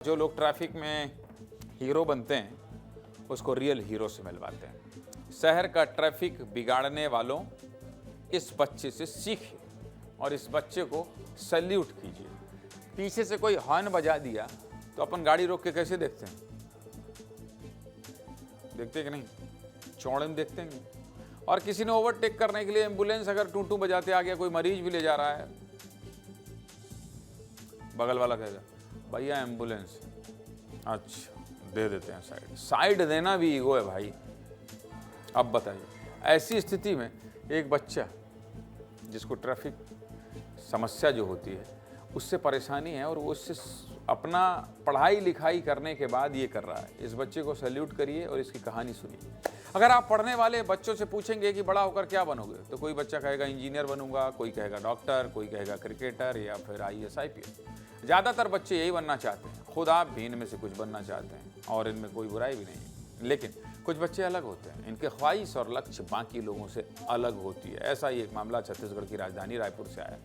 जो लोग ट्रैफिक में हीरो बनते हैं उसको रियल हीरो से मिलवाते हैं। शहर का ट्रैफिक बिगाड़ने वालों इस बच्चे से सीखिए और इस बच्चे को सैल्यूट कीजिए। पीछे से कोई हॉर्न बजा दिया तो अपन गाड़ी रोक के कैसे देखते हैं? देखते कि नहीं? चौड़े में देखते हैं। और किसी ने ओवरटेक करने के लिए एम्बुलेंस अगर टू बजाते आ गया, कोई मरीज भी ले जा रहा है, बगल वाला कहेगा भैया एम्बुलेंस, अच्छा दे देते हैं साइड। साइड देना भी ईगो है भाई। अब बताइए, ऐसी स्थिति में एक बच्चा जिसको ट्रैफिक समस्या जो होती है उससे परेशानी है और वो उससे अपना पढ़ाई लिखाई करने के बाद ये कर रहा है। इस बच्चे को सैल्यूट करिए और इसकी कहानी सुनिए। अगर आप पढ़ने वाले बच्चों से पूछेंगे कि बड़ा होकर क्या बनोगे, तो कोई बच्चा कहेगा इंजीनियर बनूंगा, कोई कहेगा डॉक्टर, कोई कहेगा क्रिकेटर या फिर IAS IPS। ज़्यादातर बच्चे यही बनना चाहते हैं। खुद आप भी इनमें से कुछ बनना चाहते हैं और इनमें कोई बुराई भी नहीं है। लेकिन कुछ बच्चे अलग होते हैं, इनके ख्वाहिश और लक्ष्य बाकी लोगों से अलग होती है। ऐसा ही एक मामला छत्तीसगढ़ की राजधानी रायपुर से आया।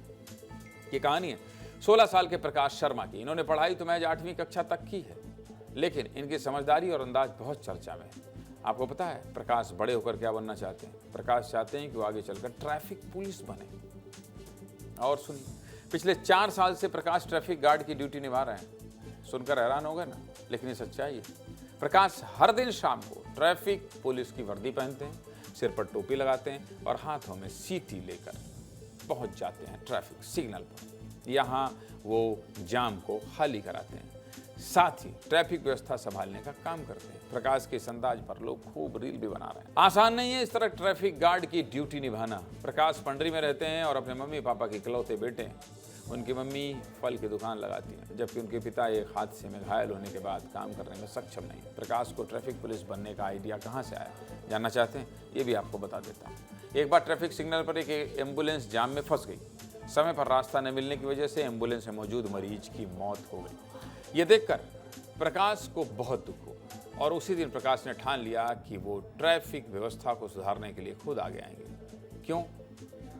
ये कहानी है 16 साल के प्रकाश शर्मा की। इन्होंने पढ़ाई तो महज 8वीं कक्षा तक की है, लेकिन इनकी समझदारी और अंदाज बहुत चर्चा में है। आपको पता है प्रकाश बड़े होकर क्या बनना चाहते हैं? प्रकाश चाहते हैं कि वो आगे चलकर ट्रैफिक पुलिस बने। और सुनिए, पिछले 4 साल से प्रकाश ट्रैफिक गार्ड की ड्यूटी निभा रहे हैं। सुनकर हैरान हो गए ना, लेकिन ये सच्चाई है। प्रकाश हर दिन शाम को ट्रैफिक पुलिस की वर्दी पहनते हैं, सिर पर टोपी लगाते हैं और हाथों में सीटी लेकर पहुंच जाते हैं ट्रैफिक सिग्नल पर। यहाँ वो जाम को खाली कराते हैं, साथ ही ट्रैफिक व्यवस्था संभालने का काम करते हैं। प्रकाश के इस अंदाज पर लोग खूब रील भी बना रहे हैं। आसान नहीं है इस तरह ट्रैफिक गार्ड की ड्यूटी निभाना। प्रकाश पंडरी में रहते हैं और अपने मम्मी पापा के इकलौते बेटे हैं। उनकी मम्मी फल की दुकान लगाती हैं, जबकि उनके पिता एक हादसे में घायल होने के बाद काम करने में सक्षम नहीं। प्रकाश को ट्रैफिक पुलिस बनने का आइडिया कहाँ से आया, जानना चाहते हैं? ये भी आपको बता देता हूँ। एक बार ट्रैफिक सिग्नल पर एक एम्बुलेंस जाम में फंस गई। समय पर रास्ता न मिलने की वजह से एम्बुलेंस में मौजूद मरीज की मौत हो गई। ये देखकर प्रकाश को बहुत दुख हुआ और उसी दिन प्रकाश ने ठान लिया कि वो ट्रैफिक व्यवस्था को सुधारने के लिए खुद आगे आएंगे। क्यों?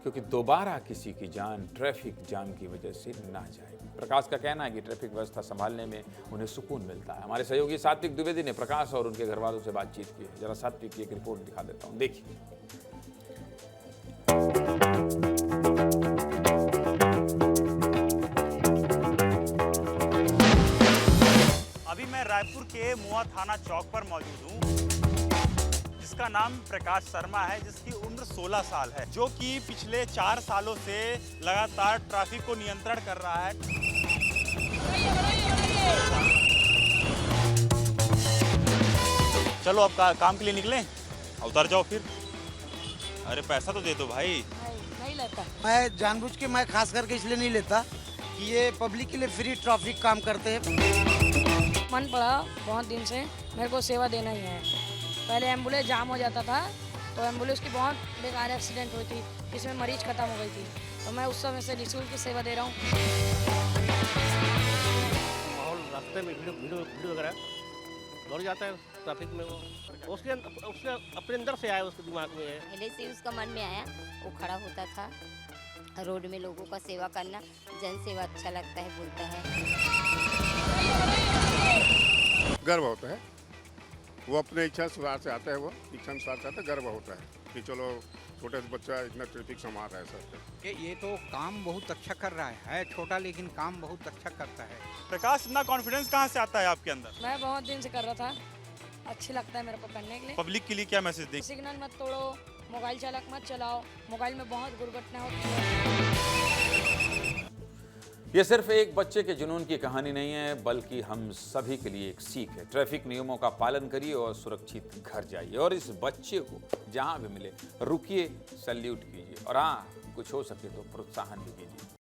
क्योंकि दोबारा किसी की जान ट्रैफिक जाम की वजह से ना जाए। प्रकाश का कहना है कि ट्रैफिक व्यवस्था संभालने में उन्हें सुकून मिलता है। हमारे सहयोगी सात्विक द्विवेदी ने प्रकाश और उनके घर वालों से बातचीत की है। जरा सात्विक की एक रिपोर्ट दिखा देता हूँ, देखिए। अभी मैं रायपुर के मुआ थाना चौक पर मौजूद हूँ, जिसका नाम प्रकाश शर्मा है, जिसकी उम्र 16 साल है, जो कि पिछले 4 सालों से लगातार ट्रैफिक को नियंत्रण कर रहा है। चलो अब काम के लिए निकलें, उतर जाओ फिर। अरे पैसा तो दे दो भाई। नहीं लेता। मैं जानबूझ के, मैं खास करके इसलिए नहीं लेता कि ये पब्लिक के लिए फ्री ट्रैफिक काम करते हैं। मन पड़ा बहुत दिन से मेरे को सेवा देना ही है। पहले एम्बुलेंस जाम हो जाता था तो एम्बुलेंस की बहुत बेकार एक्सीडेंट हुई थी, जिसमें मरीज खत्म हो गई थी, तो मैं उस समय से निःशुल्क की सेवा दे रहा हूँ। माहौल रास्ते में भीड़ वगैरह दौड़ जाता है ट्रैफिक में, वो उसके अपने अंदर से आया, उसके दिमाग में है। पहले से उसका मन में आया, वो खड़ा होता था रोड में, लोगों का सेवा करना, जन सेवा अच्छा लगता है, बोलता है। गर्व होता है, वो अपने इच्छा अनुसार से आता है, वो इच्छा अनुसार से आता है। गर्व होता है कि चलो छोटे से बच्चा इतना ट्रैफिक संभाल रहा है सर। ये तो काम बहुत अच्छा कर रहा है छोटा, लेकिन काम बहुत अच्छा करता है। प्रकाश, इतना कॉन्फिडेंस कहाँ से आता है आपके अंदर? मैं बहुत दिन से कर रहा था, अच्छी लगता है मेरे को करने के लिए। पब्लिक के लिए क्या मैसेज दें? सिग्नल मत तोड़ो, मोबाइल चालक मत चलाओ, मोबाइल में बहुत दुर्घटना होती है। ये सिर्फ एक बच्चे के जुनून की कहानी नहीं है, बल्कि हम सभी के लिए एक सीख है। ट्रैफिक नियमों का पालन करिए और सुरक्षित घर जाइए। और इस बच्चे को जहां भी मिले रुकिए, सैल्यूट कीजिए और हाँ, कुछ हो सके तो प्रोत्साहन भी कीजिए।